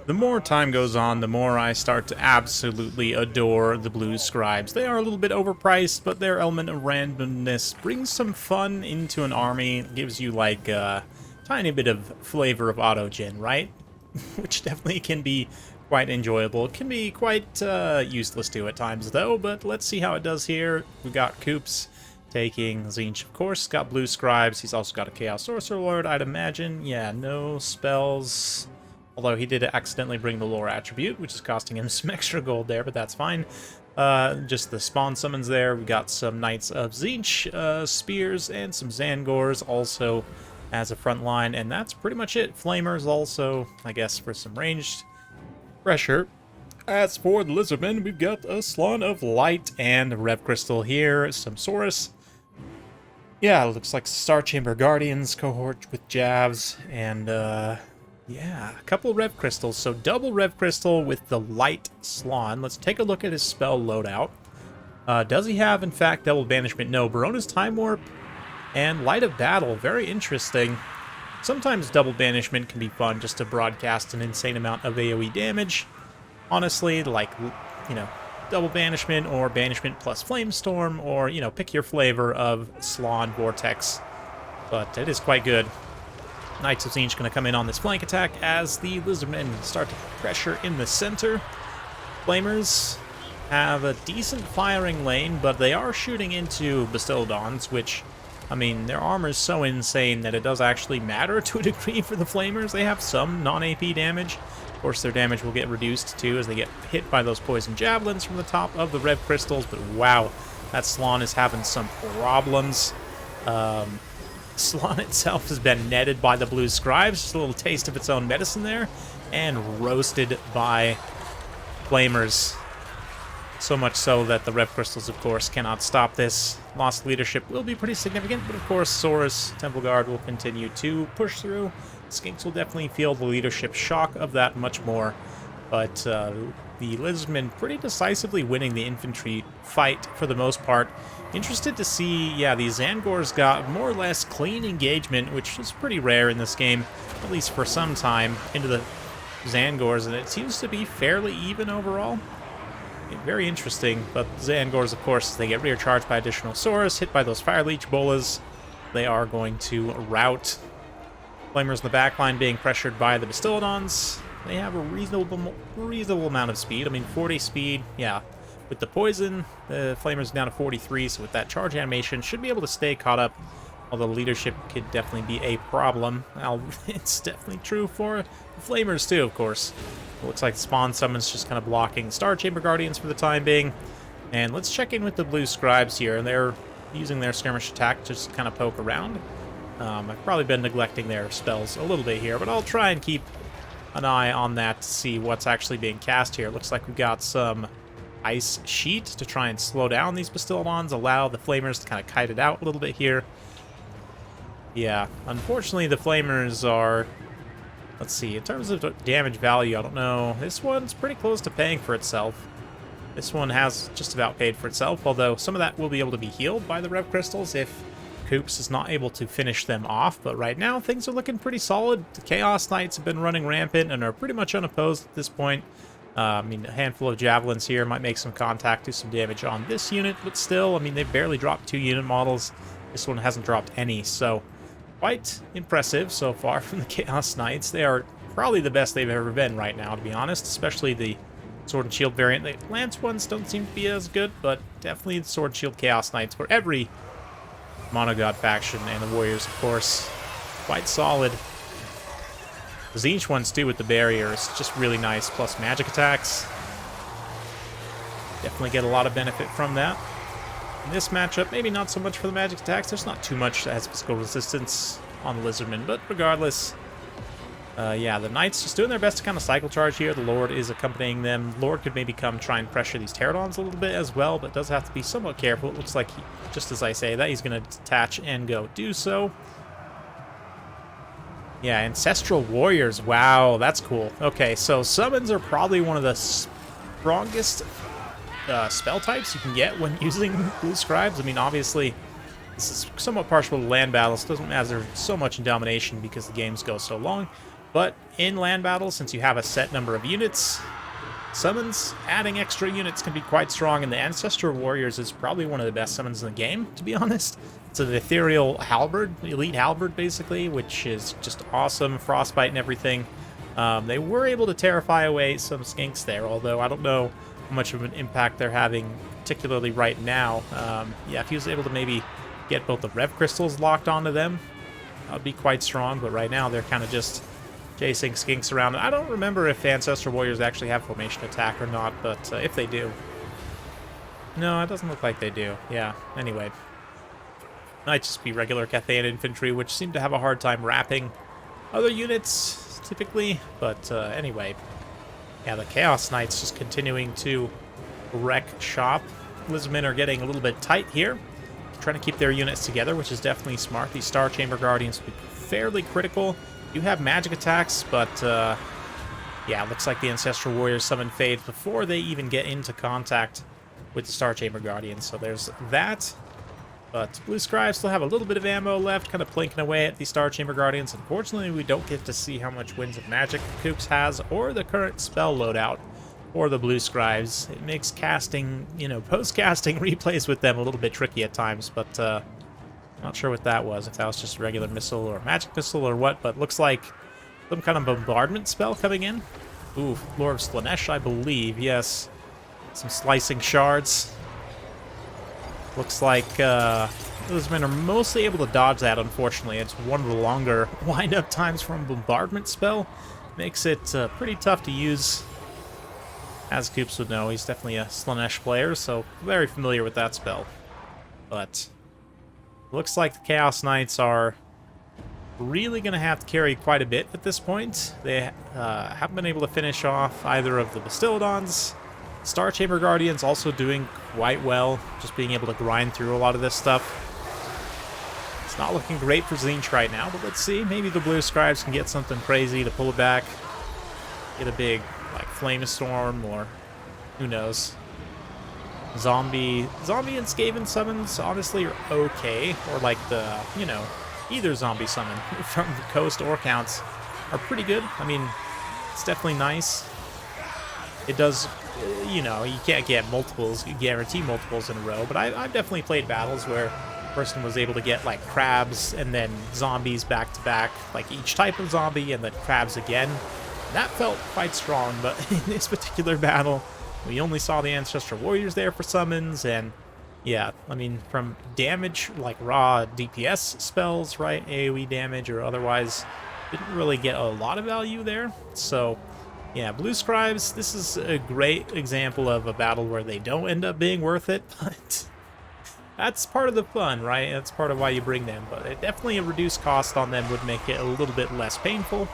The more time goes on, the more I start to absolutely adore the blue scribes. They are a little bit overpriced, but their element of randomness brings some fun into an army. Gives you like a tiny bit of flavor of autogen, right? Which definitely can be quite enjoyable. It can be quite useless too at times though, but let's see how it does here. We got Koops taking Tzeentch, of course. Got blue scribes. He's also got a Chaos Sorcerer Lord, I'd imagine. Yeah, no spells. Although he did accidentally bring the lore attribute, which is costing him some extra gold there, but that's fine. Just the spawn summons there. We got some Knights of Tzeentch, spears, and some Zangors also as a front line, and that's pretty much it. Flamers also, I guess, for some ranged pressure. As for the Lizardmen, we've got a Slon of Light and Rev Crystal here, some Saurus. Yeah, it looks like Star Chamber Guardians cohort with Javs, and yeah, a couple Rev Crystals. So double Rev Crystal with the Light Slon. Let's take a look at his spell loadout. Does he have, in fact, double banishment? No. Barona's Time Warp and Light of Battle. Very interesting. Sometimes double banishment can be fun just to broadcast an insane amount of AoE damage. Honestly, like, you know, double banishment or banishment plus Flamestorm, or, you know, pick your flavor of Slon Vortex. But it is quite good. Knights of Tzeentch going to come in on this flank attack as the Lizardmen start to pressure in the center. Flamers have a decent firing lane, but they are shooting into Bastiladons, which, I mean, their armor is so insane that it does actually matter to a degree for the Flamers. They have some non-AP damage. Of course, their damage will get reduced, too, as they get hit by those poison javelins from the top of the Rev Crystals. But wow, that Slon is having some problems. Slon itself has been netted by the blue scribes, just a little taste of its own medicine there, and roasted by Flamers. So much so that the Rev Crystals, of course, cannot stop this. Lost leadership will be pretty significant, but of course, Saurus, Temple Guard will continue to push through. Skinks will definitely feel the leadership shock of that much more, but the Lizardmen pretty decisively winning the infantry fight for the most part. Interested to see, yeah, these Zangors got more or less clean engagement, which is pretty rare in this game, at least for some time, into the Zangors, and it seems to be fairly even overall. Very interesting, but Zangors, of course, they get rear charged by additional Saurus, hit by those Fire Leech Bolas. They are going to rout. Flamers in the backline being pressured by the Bastiladons. They have a reasonable amount of speed. I mean, 40 speed, yeah. With the poison, the Flamers down to 43, so with that charge animation, should be able to stay caught up. Although leadership could definitely be a problem. Well, it's definitely true for the Flamers too, of course. It looks like Spawn Summon's just kind of blocking Star Chamber Guardians for the time being. And let's check in with the blue scribes here. They're using their skirmish attack to just kind of poke around. I've probably been neglecting their spells a little bit here, but I'll try and keep an eye on that to see what's actually being cast here. Looks like we've got some Ice Sheet to try and slow down these Bastiladons, allow the Flamers to kind of kite it out a little bit here. Yeah, unfortunately the Flamers are, let's see, in terms of damage value, I don't know. This one's pretty close to paying for itself. This one has just about paid for itself, although some of that will be able to be healed by the Rev Crystals if Koops is not able to finish them off. But right now, things are looking pretty solid. The Chaos Knights have been running rampant and are pretty much unopposed at this point. I mean, a handful of Javelins here might make some contact, do some damage on this unit, but still, I mean, they've barely dropped 2 unit models. This one hasn't dropped any, so quite impressive so far from the Chaos Knights. They are probably the best they've ever been right now, to be honest, especially the Sword and Shield variant. The Lance ones don't seem to be as good, but definitely the Sword and Shield Chaos Knights for every Monogod faction, and the Warriors, of course, quite solid. The Tzeentch ones, too, with the barrier is just really nice, plus magic attacks. Definitely get a lot of benefit from that. In this matchup, maybe not so much for the magic attacks. There's not too much that has physical resistance on the Lizardmen, but regardless, yeah, the Knights just doing their best to kind of cycle charge here. The Lord is accompanying them. Lord could maybe come try and pressure these Pterodons a little bit as well, but does have to be somewhat careful. It looks like, just as I say that, he's going to detach and go do so. Yeah, Ancestral Warriors. Wow, that's cool. Okay, so summons are probably one of the strongest spell types you can get when using Blue Scribes. I mean, obviously, this is somewhat partial to land battles. Doesn't matter so much in domination because the games go so long. But in land battles, since you have a set number of units, summons, adding extra units can be quite strong, and the Ancestral Warriors is probably one of the best summons in the game, to be honest. It's an ethereal halberd, elite halberd, basically, which is just awesome, frostbite and everything. They were able to terrify away some skinks there, although I don't know how much of an impact they're having, particularly right now. Yeah, if he was able to maybe get both the Rev Crystals locked onto them, that would be quite strong, but right now they're kind of just chasing skinks around. I don't remember if Ancestral Warriors actually have formation attack or not, but if they do. No, it doesn't look like they do. Yeah, anyway. Might just be regular Cathayan infantry, which seem to have a hard time wrapping other units, typically. But anyway. Yeah, the Chaos Knights just continuing to wreck shop. Lizardmen are getting a little bit tight here. Trying to keep their units together, which is definitely smart. These Star Chamber Guardians will be fairly critical. You have magic attacks, but yeah, it looks like the Ancestral Warriors summon Fades before they even get into contact with the Star Chamber Guardians. So there's that. But Blue Scribes still have a little bit of ammo left, kind of plinking away at the Star Chamber Guardians. Unfortunately, we don't get to see how much Winds of Magic Koops has, or the current spell loadout for the Blue Scribes. It makes casting, you know, post-casting replays with them a little bit tricky at times, but not sure what that was, if that was just a regular missile or magic missile or what, but looks like some kind of bombardment spell coming in. Ooh, Lord of Slaanesh, I believe, yes. Some slicing shards. Looks like those men are mostly able to dodge that, unfortunately. It's one of the longer wind-up times from a bombardment spell. Makes it pretty tough to use. As Koops would know, he's definitely a Slaanesh player, so very familiar with that spell. But looks like the Chaos Knights are really going to have to carry quite a bit at this point. They haven't been able to finish off either of the Bastiladons. Star Chamber Guardians also doing quite well, just being able to grind through a lot of this stuff. It's not looking great for Tzeentch right now, but let's see. Maybe the Blue Scribes can get something crazy to pull it back. Get a big, like, Flame Storm, or who knows. Zombie and Skaven summons, honestly, are okay. Or, like, the, you know, either zombie summon from the coast or counts are pretty good. I mean, it's definitely nice. It does, you know, you can't get multiples, you guarantee multiples in a row, but I've definitely played battles where a person was able to get, like, crabs and then zombies back to back, like each type of zombie and then crabs again. That felt quite strong, but in this particular battle, we only saw the Ancestral Warriors there for summons, and yeah, I mean, from damage, like raw DPS spells, right, AoE damage or otherwise, didn't really get a lot of value there. So yeah, Blue Scribes, this is a great example of a battle where they don't end up being worth it, but that's part of the fun, right? That's part of why you bring them, but it definitely a reduced cost on them would make it a little bit less painful.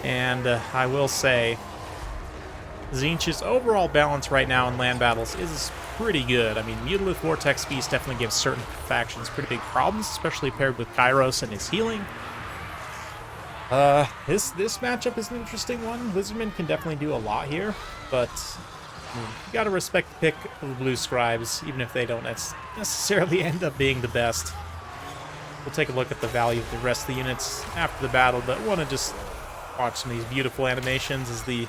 And I will say, Tzeentch's overall balance right now in land battles is pretty good. I mean, Mutalith Vortex Beast definitely gives certain factions pretty big problems, especially paired with Kairos and his healing. This matchup is an interesting one. Lizardmen can definitely do a lot here, but I mean, you gotta respect the pick of the Blue Scribes, even if they don't necessarily end up being the best. We'll take a look at the value of the rest of the units after the battle, but want to just watch some of these beautiful animations as the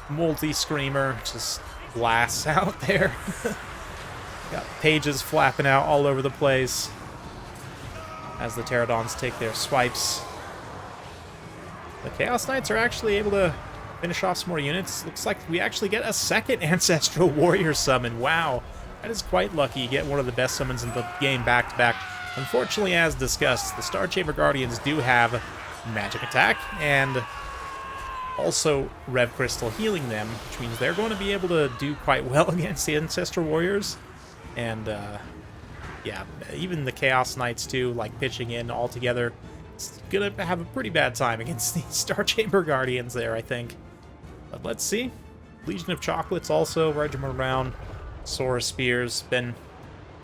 multi-screamer just blasts out there. Got pages flapping out all over the place as the Pterodons take their swipes. The Chaos Knights are actually able to finish off some more units. Looks like we actually get a second Ancestral Warrior summon. Wow, that is quite lucky. You get one of the best summons in the game back-to-back. Unfortunately, as discussed, the Star Chamber Guardians do have magic attack and also Rev Crystal healing them, which means they're going to be able to do quite well against the Ancestral Warriors. And yeah, even the Chaos Knights too, like pitching in all together, it's gonna have a pretty bad time against the Star Chamber Guardians there, I think. But let's see. Legion of Chocolates also, Regiment around. Sora Spears, been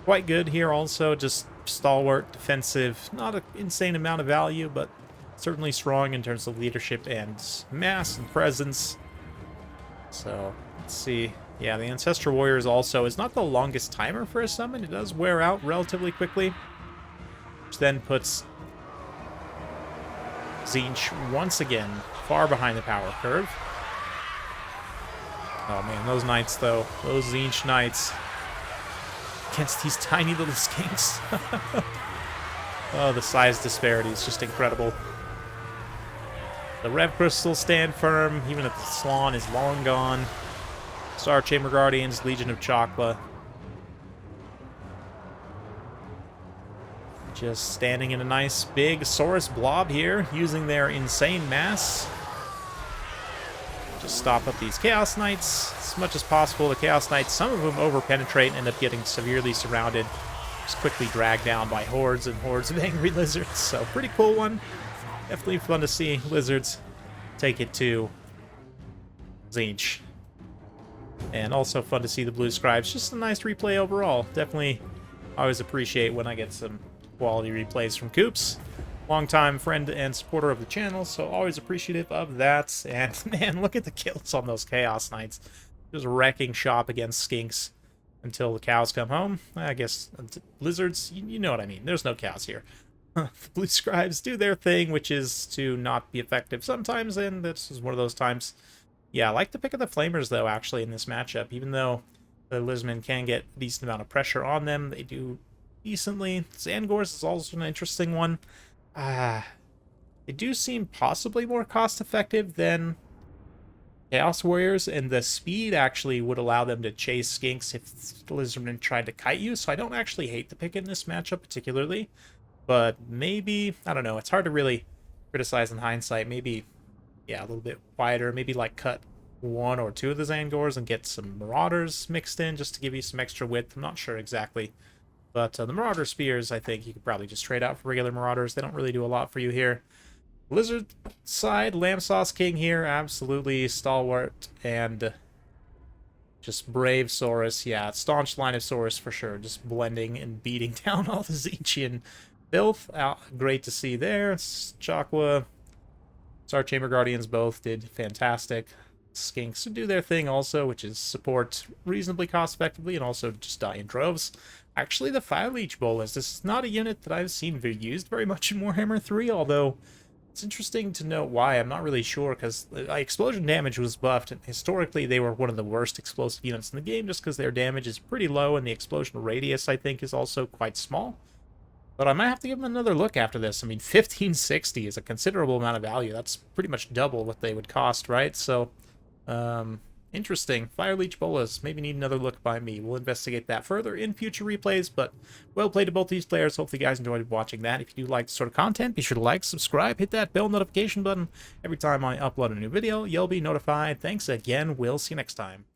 quite good here also, just stalwart, defensive, not an insane amount of value, but certainly strong in terms of leadership and mass and presence. So, let's see. Yeah, the Ancestral Warriors also is not the longest timer for a summon. It does wear out relatively quickly. which then puts Tzeentch once again far behind the power curve. Oh man, those knights though, those Tzeentch knights against these tiny little skinks. Oh, the size disparity is just incredible. The Rev Crystals stand firm, even if the Slann is long gone. Star Chamber Guardians, Legion of Chakla. Just standing in a nice big Saurus blob here, using their insane mass. Just stop up these Chaos Knights as much as possible. The Chaos Knights, some of them over-penetrate and end up getting severely surrounded. Just quickly dragged down by hordes and hordes of angry lizards. So, pretty cool one. Definitely fun to see lizards take it to Tzeentch. And also fun to see the blue scribes. Just a nice replay overall. Definitely always appreciate when I get some quality replays from Coops. Longtime friend and supporter of the channel, so always appreciative of that. And man, look at the kills on those Chaos Knights. Just wrecking shop against skinks until the cows come home. I guess lizards, you know what I mean. There's no cows here. Blue scribes do their thing, which is to not be effective sometimes, and this is one of those times. Yeah, I like the pick of the Flamers, though, actually, in this matchup. Even though the Lizardmen can get a decent amount of pressure on them, they do decently. Zangors is also an interesting one. They do seem possibly more cost-effective than Chaos Warriors, and the speed actually would allow them to chase skinks if the Lizardmen tried to kite you, so I don't actually hate the pick in this matchup particularly. But maybe, I don't know, it's hard to really criticize in hindsight. Maybe, yeah, a little bit quieter. Maybe, like, cut one or two of the Zangors and get some Marauders mixed in just to give you some extra width. I'm not sure exactly. But the Marauder Spears, I think you could probably just trade out for regular Marauders. They don't really do a lot for you here. Lizard side, Lamb Sauce King here, absolutely stalwart and just brave Saurus. Yeah, staunch line of Saurus for sure. Just blending and beating down all the Tzeentchian filth. Great to see there. Chakwa, Star Chamber Guardians both did fantastic. Skinks do their thing also, which is support reasonably cost effectively and also just die in droves. Actually, the Fire Leech Bolas, this is not a unit that I've seen used very much in Warhammer 3, although it's interesting to note why. I'm not really sure, because explosion damage was buffed, and historically they were one of the worst explosive units in the game, just because their damage is pretty low, and the explosion radius, I think, is also quite small. But I might have to give them another look after this. I mean, 1560 is a considerable amount of value. That's pretty much double what they would cost, right? So, interesting. Fire Leech Bolas, maybe need another look by me. We'll investigate that further in future replays, but well played to both these players. Hopefully you guys enjoyed watching that. If you do like this sort of content, be sure to like, subscribe, hit that bell notification button. Every time I upload a new video, you'll be notified. Thanks again. We'll see you next time.